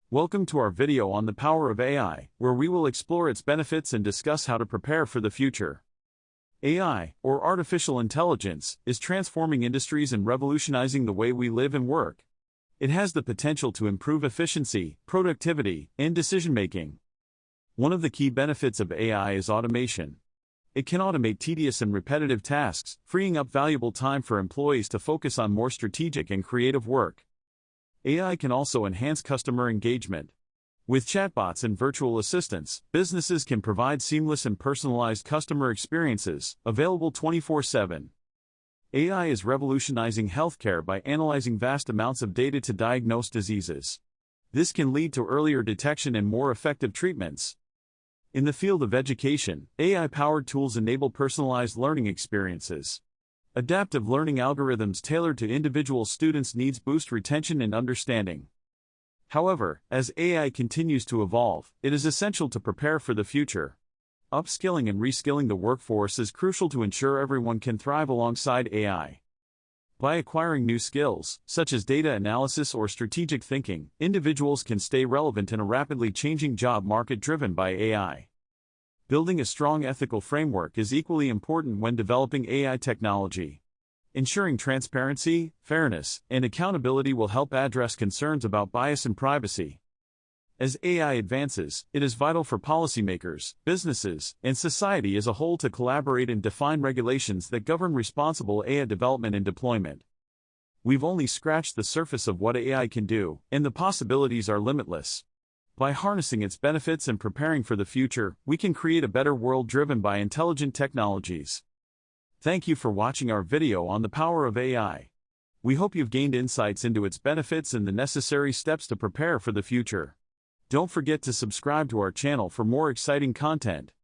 Welcome to our video on the power of AI, where we will explore its benefits and discuss how to prepare for the future. AI, or artificial intelligence, is transforming industries and revolutionizing the way we live and work. It has the potential to improve efficiency, productivity, and decision-making. One of the key benefits of AI is automation. It can automate tedious and repetitive tasks, freeing up valuable time for employees to focus on more strategic and creative work. AI can also enhance customer engagement. With chatbots and virtual assistants, businesses can provide seamless and personalized customer experiences, available 24/7. AI is revolutionizing healthcare by analyzing vast amounts of data to diagnose diseases. This can lead to earlier detection and more effective treatments. In the field of education, AI-powered tools enable personalized learning experiences. Adaptive learning algorithms tailored to individual students' needs boost retention and understanding. However, as AI continues to evolve, it is essential to prepare for the future. Upskilling and reskilling the workforce is crucial to ensure everyone can thrive alongside AI. By acquiring new skills, such as data analysis or strategic thinking, individuals can stay relevant in a rapidly changing job market driven by AI. Building a strong ethical framework is equally important when developing AI technology. Ensuring transparency, fairness, and accountability will help address concerns about bias and privacy. As AI advances, it is vital for policymakers, businesses, and society as a whole to collaborate and define regulations that govern responsible AI development and deployment. We've only scratched the surface of what AI can do, and the possibilities are limitless. By harnessing its benefits and preparing for the future, we can create a better world driven by intelligent technologies. Thank you for watching our video on the power of AI. We hope you've gained insights into its benefits and the necessary steps to prepare for the future. Don't forget to subscribe to our channel for more exciting content.